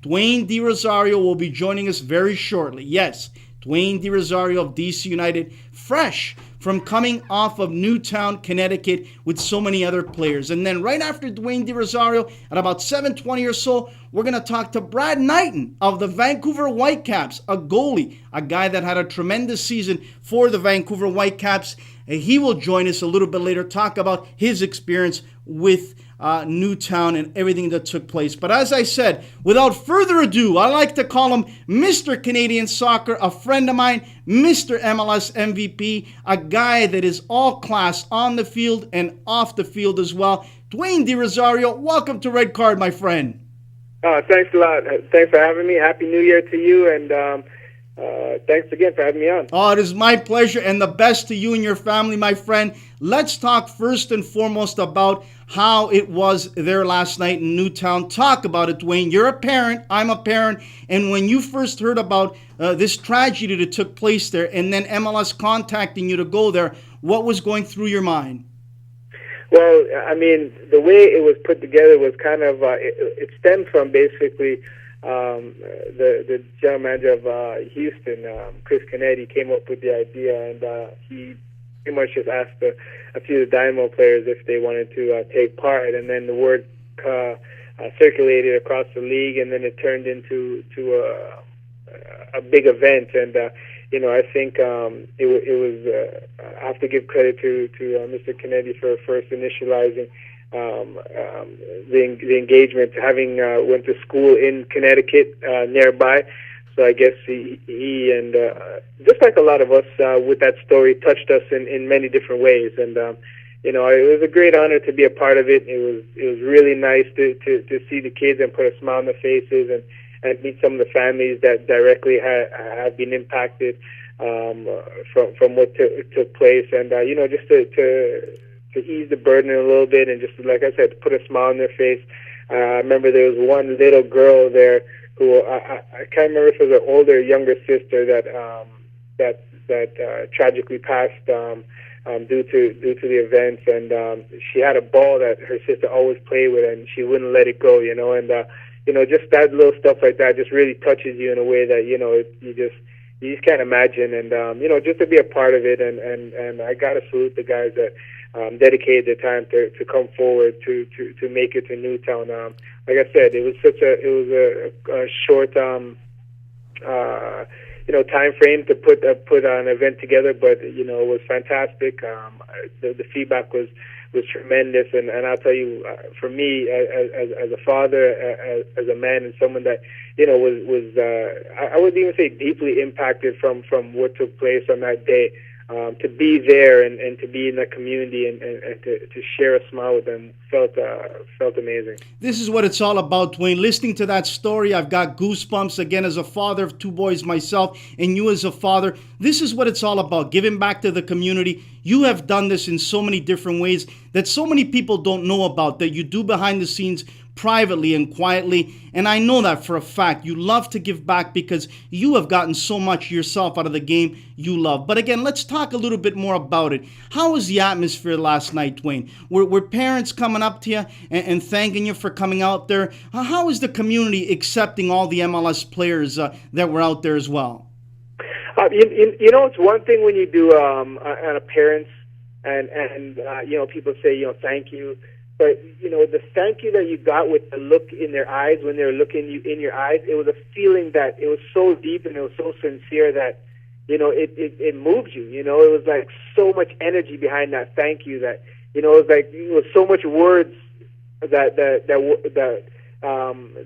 Dwayne De Rosario will be joining us very shortly. Yes, Dwayne De Rosario of D.C United, fresh from coming off of Newtown, Connecticut with so many other players. And then right after Dwayne De Rosario, at about 7:20 or so, we're going to talk to Brad Knighton of the Vancouver Whitecaps, a goalie, a guy that had a tremendous season for the Vancouver Whitecaps. He will join us a little bit later, talk about his experience with Newtown and everything that took place. But as I said, without further ado, I like to call him Mr. Canadian Soccer, a friend of mine, Mr. MLS MVP, a guy that is all class on the field and off the field as well. Dwayne De Rosario, welcome to Red Card, my friend. Thanks a lot. Thanks for having me. Happy New Year to you, and thanks again for having me on. Oh, it is my pleasure, and the best to you and your family, my friend. Let's talk first and foremost about how it was there last night in Newtown. Talk about it, Dwayne. You're a parent. I'm a parent. And when you first heard about this tragedy that took place there, and then MLS contacting you to go there, what was going through your mind? Well, I mean, the way it was put together was kind of, it stemmed from basically the general manager of Houston, Chris Canetti, came up with the idea, and he pretty much just asked a few of the Dynamo players if they wanted to take part, and then the word circulated across the league, and then it turned into a big event, and I think it was. I have to give credit to Mr. Kennedy for first initializing the engagement. Having went to school in Connecticut nearby, so I guess he and just like a lot of us with that story touched us in many different ways, and it was a great honor to be a part of it. It was really nice to see the kids and put a smile on their faces and meet some of the families that directly have been impacted from what took place, and just to ease the burden a little bit, and just like I said, to put a smile on their face. I remember there was one little girl there who I can't remember if it was an older or younger sister that tragically passed due to the events, and she had a ball that her sister always played with, and she wouldn't let it go, and just that little stuff like that just really touches you in a way that you just can't imagine, and just to be a part of it, and I gotta salute the guys that dedicated their time to come forward to make it to Newtown. Like I said, it was a short time frame to put an event together, but it was fantastic. The feedback was tremendous, and I'll tell you, for me as a father, as a man, and someone that was I would even say deeply impacted from what took place on that day, to be there and to be in that community and to share a smile with them felt amazing. This is what it's all about, Dwayne. Listening to that story, I've got goosebumps again as a father of two boys myself, and you as a father. This is what it's all about, giving back to the community. You have done this in so many different ways that so many people don't know about, that you do behind the scenes privately and quietly, and I know that for a fact. You love to give back because you have gotten so much yourself out of the game you love. But again, let's talk a little bit more about it. How was the atmosphere last night, Dwayne? Were parents coming up to you and thanking you for coming out there? How is the community accepting all the MLS players that were out there as well? It's one thing when you do an appearance and people say, thank you. But, the thank you that you got with the look in their eyes when they were looking you in your eyes, it was a feeling that it was so deep and it was so sincere that, it moved you. It was like so much energy behind that thank you that, it was so much words that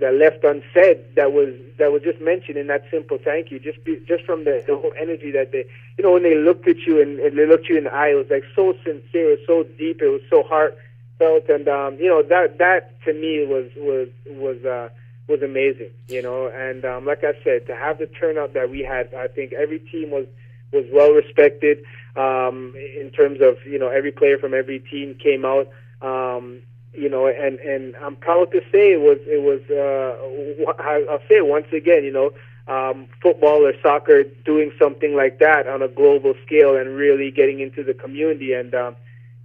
left unsaid that was just mentioned in that simple thank you, just from the whole energy that they, when they looked at you and they looked you in the eye, it was like so sincere, it was so deep, it was so heartfelt, and that to me was amazing, and like I said, to have the turnout that we had, I think every team was well respected, in terms of every player from every team came out. And I'm proud to say it was I'll say it once again, football or soccer doing something like that on a global scale and really getting into the community, and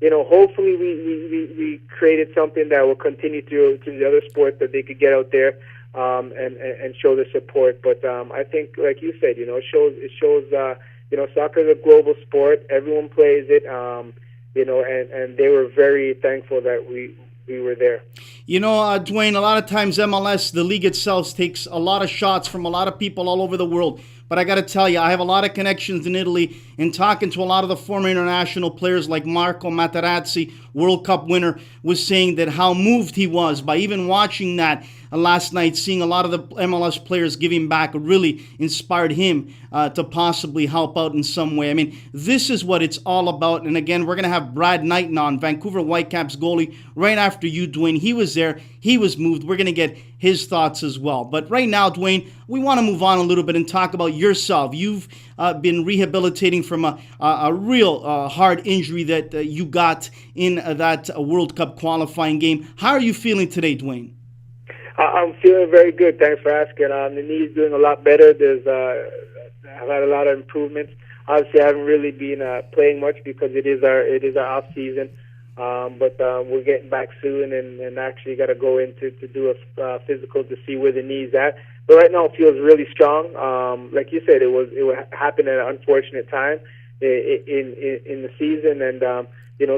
hopefully we created something that will continue to the other sports, that they could get out there and show the support. But I think, like you said, it shows soccer is a global sport. Everyone plays it. And they were very thankful that we were there. Dwayne, a lot of times MLS, the league itself, takes a lot of shots from a lot of people all over the world. But I got to tell you, I have a lot of connections in Italy, and talking to a lot of the former international players like Marco Materazzi, World Cup winner, was saying that how moved he was by even watching that last night, seeing a lot of the MLS players giving back really inspired him to possibly help out in some way. I mean, this is what it's all about. And again, we're going to have Brad Knighton on, Vancouver Whitecaps goalie, right after you, Dwayne. He was there. He was moved. We're going to get his thoughts as well. But right now, Dwayne, we want to move on a little bit and talk about yourself. You've been rehabilitating from a real hard injury that you got in that World Cup qualifying game. How are you feeling today, Dwayne? I'm feeling very good. Thanks for asking. The knee's doing a lot better. I've had a lot of improvements. Obviously, I haven't really been playing much because it is our off season. But we're getting back soon, and actually got to go in to do a physical to see where the knee's at. But right now, it feels really strong. Like you said, it happened at an unfortunate time in the season, and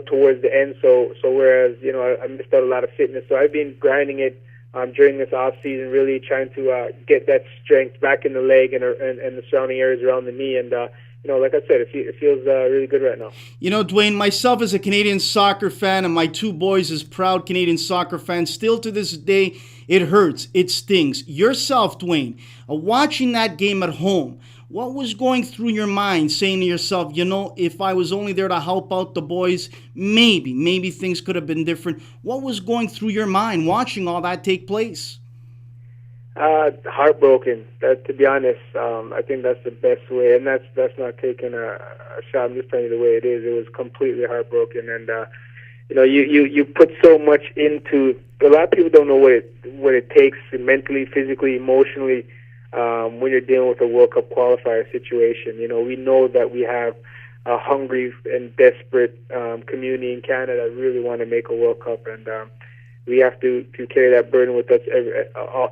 towards the end. So whereas I missed out a lot of fitness, so I've been grinding it during this off season, really trying to get that strength back in the leg and the surrounding areas around the knee, and like I said, it feels really good right now. Dwayne, myself as a Canadian soccer fan and my two boys as proud Canadian soccer fans, still to this day, it hurts. It stings. Yourself, Dwayne, watching that game at home, what was going through your mind, saying to yourself, if I was only there to help out the boys, maybe things could have been different. What was going through your mind watching all that take place? Heartbroken. To be honest, I think that's the best way, and that's not taking a shot. I'm just telling you the way it is. It was completely heartbroken, and you put so much into. A lot of people don't know what it takes mentally, physically, emotionally when you're dealing with a World Cup qualifier situation. We know that we have a hungry and desperate community in Canada that really want to make a World Cup, and we have to carry that burden with us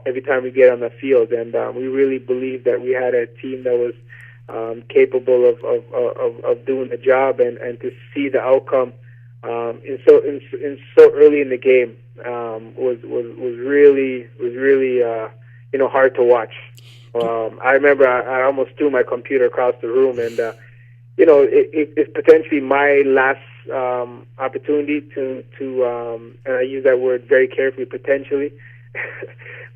every time we get on the field. And we really believe that we had a team that was capable of doing the job, and to see the outcome in so early in the game was really hard to watch. I remember I almost threw my computer across the room, and it's potentially my last opportunity to and I use that word very carefully, potentially,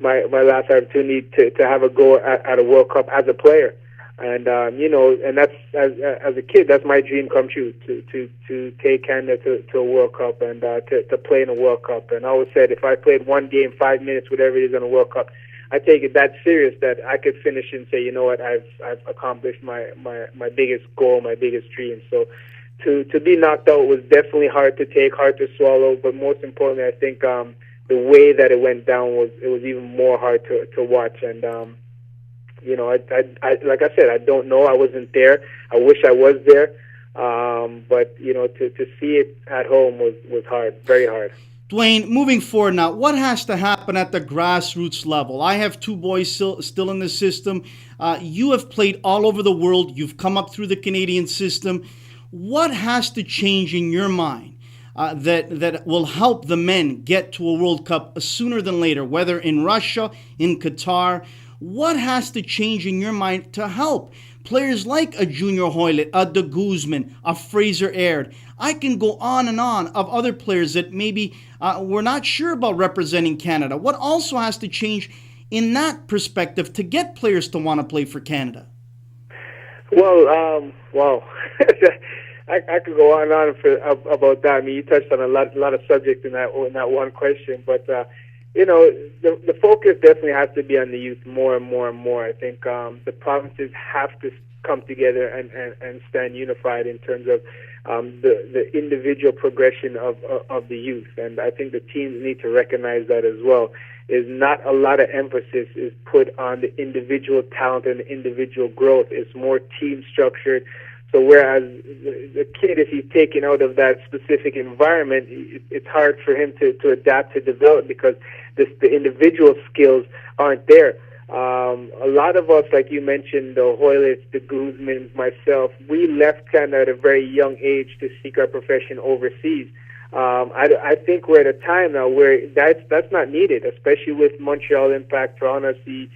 my last opportunity to have a go at a World Cup as a player. And and that's as a kid, that's my dream come true, to take Canada to a World Cup, and to play in a World Cup. And I always said, if I played one game, 5 minutes, whatever it is, on a World Cup, I take it that serious that I could finish and say, you know what, I've accomplished my biggest goal, my biggest dream. So to be knocked out was definitely hard to take, hard to swallow. But most importantly, I think the way that it went down was even more hard to watch. And I like I said, I don't know. I wasn't there. I wish I was there. But to see it at home was hard, very hard. Dwayne, moving forward now, what has to happen at the grassroots level? I have two boys still in the system. You have played all over the world. You've come up through the Canadian system. What has to change in your mind that will help the men get to a World Cup sooner than later, whether in Russia, in Qatar? What has to change in your mind to help players like a Junior Hoylett, a De Guzman, a Fraser Aird? I can go on and on of other players that maybe we're not sure about representing Canada. What also has to change in that perspective to get players to want to play for Canada? Well, I could go on and on about that. I mean, you touched on a lot of subjects in that one question, but the focus definitely has to be on the youth more and more and more. I think the provinces have to come together and stand unified in terms of the individual progression of the youth, and I think the teams need to recognize that as well. Is not a lot of emphasis is put on the individual talent and the individual growth. It's more team structured, So whereas the kid, if he's taken out of that specific environment, it's hard for him to adapt, to develop, because the individual skills aren't there. A lot of us, like you mentioned, the Hoylets, the Guzmans, myself, we left kind of at a very young age to seek our profession overseas. I think we're at a time now where that's not needed, especially with Montreal Impact, Toronto FC,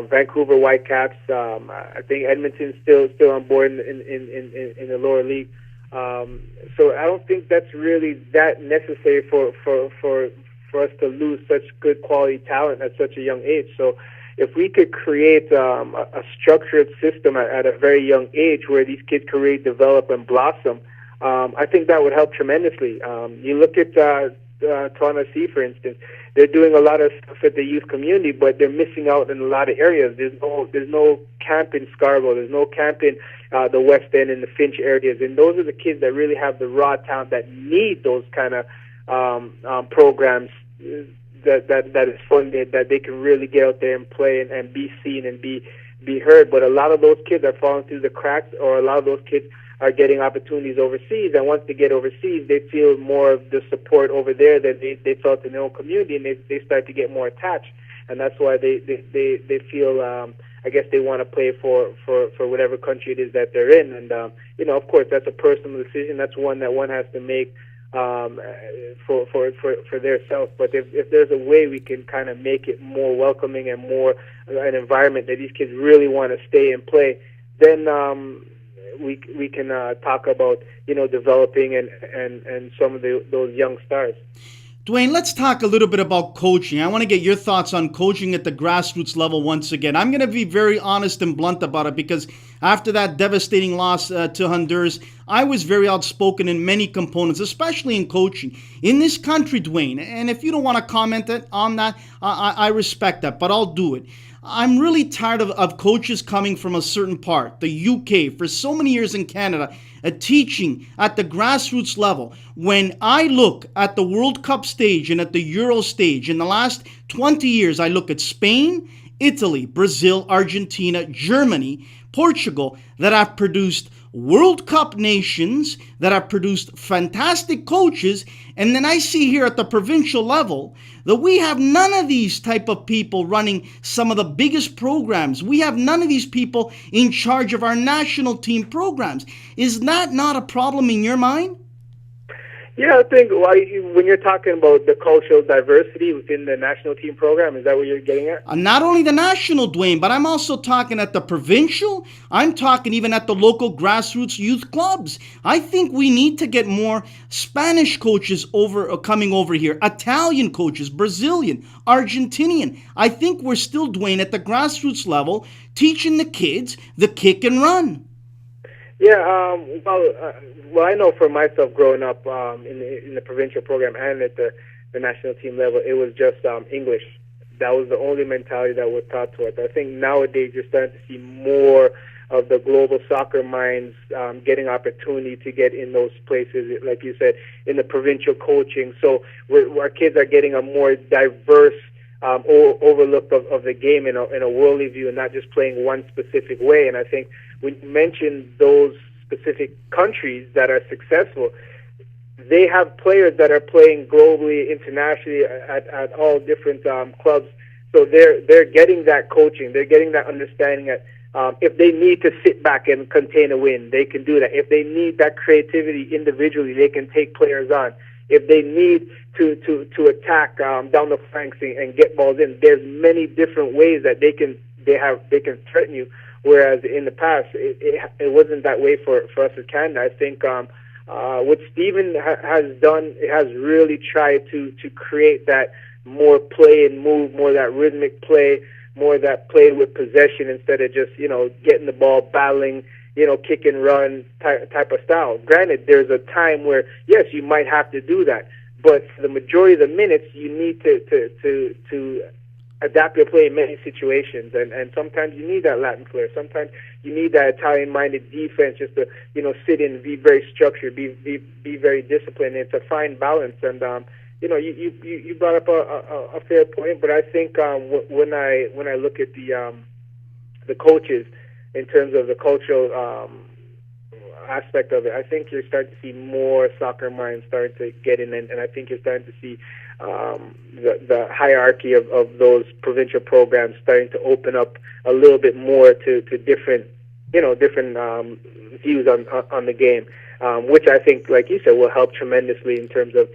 Vancouver Whitecaps. I think Edmonton's still on board in the lower league. So I don't think that's really that necessary for us to lose such good quality talent at such a young age. So if we could create a structured system at a very young age where these kids can really develop and blossom, I think that would help tremendously. You look at Toronto C, for instance. They're doing a lot of stuff at the youth community, but they're missing out in a lot of areas. There's no camp in Scarborough. There's no camp in the West End and the Finch areas. And those are the kids that really have the raw talent that need those kind of programs that is funded, that they can really get out there and play and be seen and be heard. But a lot of those kids are falling through the cracks, or a lot of those kids are getting opportunities overseas, and once they get overseas, they feel more of the support over there that they felt in their own community, and they start to get more attached, and that's why they feel I guess they want to play for whatever country it is that they're in, and of course that's a personal decision. That's one that one has to make for their self. But if there's a way we can kind of make it more welcoming and more an environment that these kids really want to stay and play, then we can talk about developing and some of those young stars. Dwayne, let's talk a little bit about coaching. I want to get your thoughts on coaching at the grassroots level once again. I'm going to be very honest and blunt about it, because after that devastating loss to Honduras, I was very outspoken in many components, especially in coaching. In this country, Dwayne, and if you don't want to comment on that, I respect that, but I'll do it. I'm really tired of coaches coming from a certain part, the UK, for so many years in Canada, teaching at the grassroots level. When I look at the World Cup stage and at the Euro stage, in the last 20 years, I look at Spain, Italy, Brazil, Argentina, Germany, Portugal, that have produced World Cup nations, that have produced fantastic coaches, and then I see here at the provincial level that we have none of these type of people running some of the biggest programs. We have none of these people in charge of our national team programs. Is that not a problem in your mind? Yeah, I think when you're talking about the cultural diversity within the national team program, is that what you're getting at? Not only the national, Dwayne, but I'm also talking at the provincial. I'm talking even at the local grassroots youth clubs. I think we need to get more Spanish coaches coming over here, Italian coaches, Brazilian, Argentinian. I think we're still, Dwayne, at the grassroots level, teaching the kids the kick and run. Yeah, well, I know for myself, growing up in the provincial program and at the national team level, it was just English. That was the only mentality that was taught to us. I think nowadays you're starting to see more of the global soccer minds getting opportunity to get in those places, like you said, in the provincial coaching. So our kids are getting a more diverse overlook of the game in a worldly view, and not just playing one specific way. And I think when you mention those specific countries that are successful, they have players that are playing globally, internationally, at all different clubs. So they're getting that coaching, they're getting that understanding that if they need to sit back and contain a win, they can do that. If they need that creativity individually, they can take players on. If they need to attack down the flanks and get balls in, there's many different ways that they can threaten you. Whereas in the past, it wasn't that way for us as Canada. I think what Stephen has done, has really tried to create that more play and move, more that rhythmic play, more that play with possession instead of just getting the ball, battling, kick and run type of style. Granted, there's a time where yes, you might have to do that, but for the majority of the minutes, you need to adapt your play in many situations, and sometimes you need that Latin flair. Sometimes you need that Italian-minded defense just to sit in, be very structured, be very disciplined, and to find balance. And you brought up a fair point, but I think when I look at the coaches in terms of the cultural aspect of it. I think you're starting to see more soccer minds starting to get in, and I think you're starting to see the hierarchy of those provincial programs starting to open up a little bit more to different views on the game, which I think, like you said, will help tremendously in terms of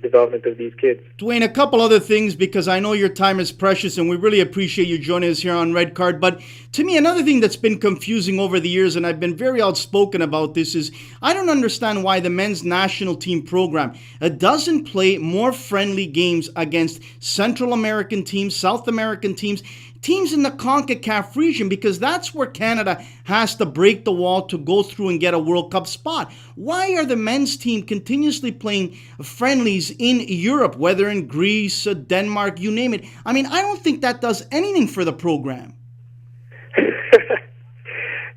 development of these kids. Dwayne, a couple other things, because I know your time is precious and we really appreciate you joining us here on Red Card. But to me, another thing that's been confusing over the years, and I've been very outspoken about this, is I don't understand why the men's national team program doesn't play more friendly games against Central American teams, South American teams, teams in the CONCACAF region, because that's where Canada has to break the wall to go through and get a World Cup spot. Why are the men's team continuously playing friendlies in Europe, whether in Greece, Denmark, you name it? I mean, I don't think that does anything for the program.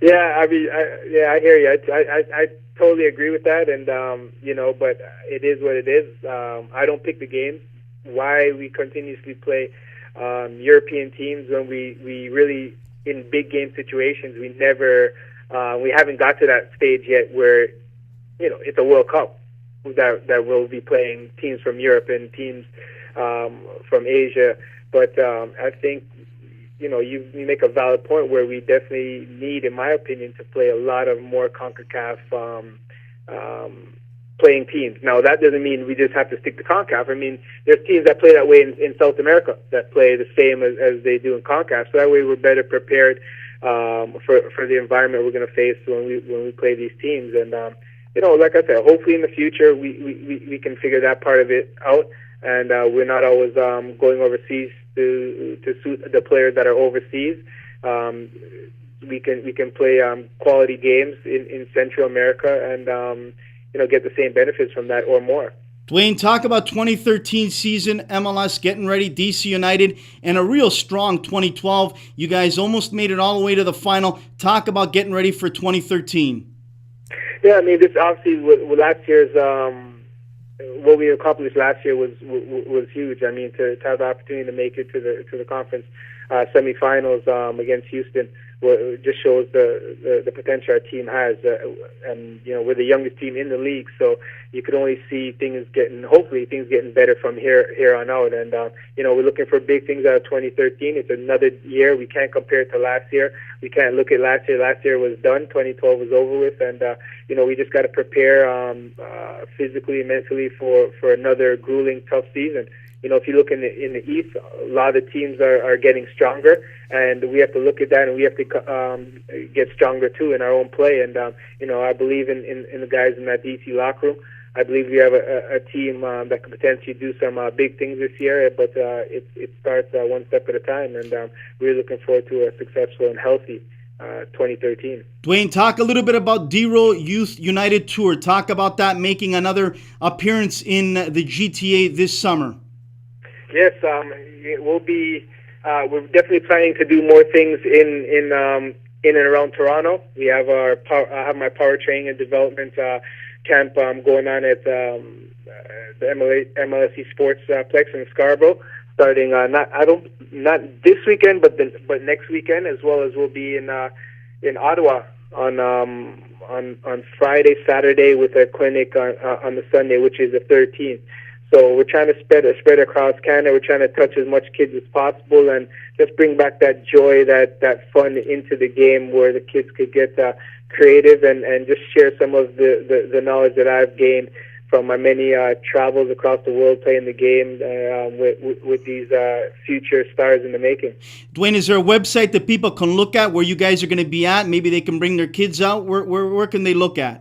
Yeah, I mean, I hear you. I totally agree with that, and but it is what it is. I don't pick the games. Why we continuously play European teams when we really, in big game situations, we haven't got to that stage yet where it's a World Cup that will be playing teams from Europe and teams from Asia. But I think you make a valid point where we definitely need, in my opinion, to play a lot of more CONCACAF playing teams. Now, that doesn't mean we just have to stick to CONCACAF. I mean, there's teams that play that way in South America that play the same as they do in CONCACAF. So that way we're better prepared for the environment we're going to face when we play these teams. And, like I said, hopefully in the future we can figure that part of it out. And we're not always going overseas to suit the players that are overseas. We can play quality games in Central America and get the same benefits from that or more. Dwayne, talk about 2013 season, MLS getting ready, D.C. United, and a real strong 2012. You guys almost made it all the way to the final. Talk about getting ready for 2013. Yeah, I mean, this obviously last year's what we accomplished last year was huge. I mean, to have the opportunity to make it to the conference semifinals against Houston just shows the potential our team has, and we're the youngest team in the league, so you could only see hopefully things getting better from here on out. And we're looking for big things out of 2013. It's another year. We can't compare it to last year. We can't look at last year. Last year was done. 2012 was over with, and we just got to prepare physically and mentally for another grueling, tough season. If you look in the East, a lot of the teams are getting stronger, and we have to look at that, and we have to get stronger too in our own play. And I believe in the guys in that DC locker room. I believe we have a team that could potentially do some big things this year, but it starts one step at a time, and we're looking forward to a successful and healthy 2013. Dwayne, talk a little bit about D.C Youth United Tour. Talk about that making another appearance in the GTA this summer. Yes, we'll be. We're definitely planning to do more things in and around Toronto. We have I have my power training and development camp going on at the MLSE Sports Plex in Scarborough, starting not this weekend, but next weekend, as well as we'll be in Ottawa on Friday, Saturday with a clinic on the Sunday, which is the 13th. So we're trying to spread across Canada. We're trying to touch as much kids as possible and just bring back that joy, that fun into the game, where the kids could get creative and just share some of the knowledge that I've gained from my many travels across the world playing the game with these future stars in the making. Dwayne, is there a website that people can look at where you guys are going to be at? Maybe they can bring their kids out. Where can they look at?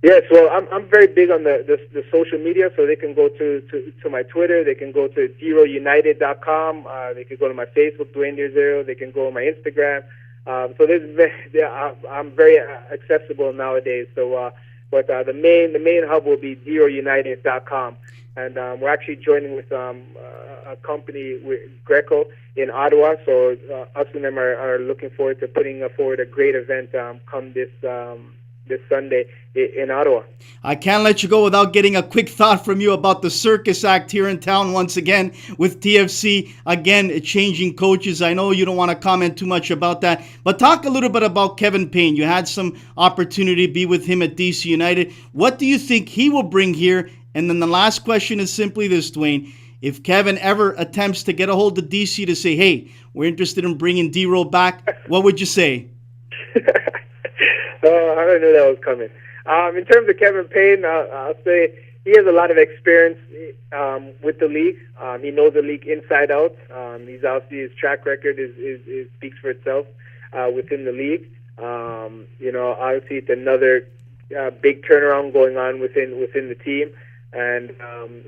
Yes, well, I'm very big on the social media, so they can go to my Twitter, they can go to DeRoUnited.com, they can go to my Facebook, Dwayne De Rosario, they can go on my Instagram. So I'm very accessible nowadays. So, but the main hub will be DeRoUnited.com, and we're actually joining with a company with Greco in Ottawa. So us and them are looking forward to putting forward a great event come this this Sunday in Ottawa. I can't let you go without getting a quick thought from you about the circus act here in town once again with TFC. Again, changing coaches. I know you don't want to comment too much about that, but talk a little bit about Kevin Payne. You had some opportunity to be with him at DC United. What do you think he will bring here? And then the last question is simply this, Dwayne. If Kevin ever attempts to get a hold of DC to say, hey, we're interested in bringing D-Roll back, what would you say? I didn't know that was coming. In terms of Kevin Payne, I'll say he has a lot of experience with the league. He knows the league inside out. He's obviously, his track record is speaks for itself within the league. Obviously it's another big turnaround going on within the team. And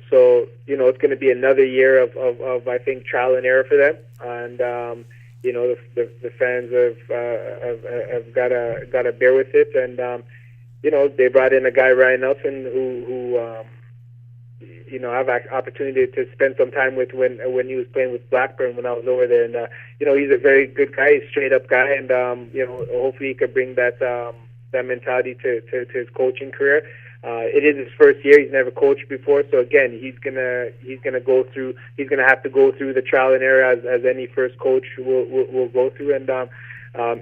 so it's going to be another year of I think trial and error for them. And the fans have got to bear with it. And they brought in a guy, Ryan Nelson, who I've had opportunity to spend some time with when he was playing with Blackburn when I was over there. And he's a very good guy, he's a straight up guy, and hopefully he could bring that mentality to his coaching career. It is his first year. He's never coached before, so again, he's gonna have to go through the trial and error as any first coach will go through. And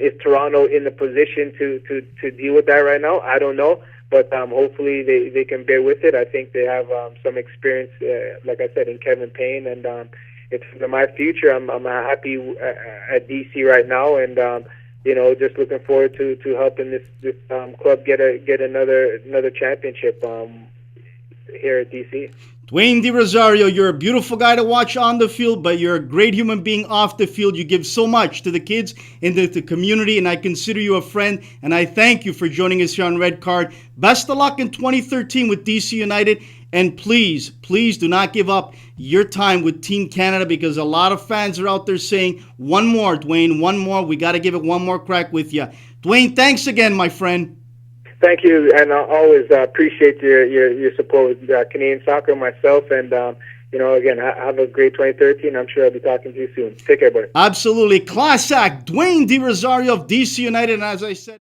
is Toronto in the position to deal with that right now? I don't know, but hopefully they can bear with it. I think they have some experience, like I said, in Kevin Payne, and it's for my future. I'm happy at DC right now, and just looking forward to helping this club get another championship here at DC. Dwayne De Rosario, you're a beautiful guy to watch on the field, but you're a great human being off the field. You give so much to the kids and to the community, and I consider you a friend, and I thank you for joining us here on Red Card. Best of luck in 2013 with DC United, and please do not give up your time with Team Canada, because a lot of fans are out there saying, one more, Dwayne, one more. We got to give it one more crack with you. Dwayne, thanks again, my friend. Thank you, and I always appreciate your support with Canadian soccer, myself, and again, have a great 2013. I'm sure I'll be talking to you soon. Take care, buddy. Absolutely. Class act, Dwayne De Rosario of DC United, and as I said...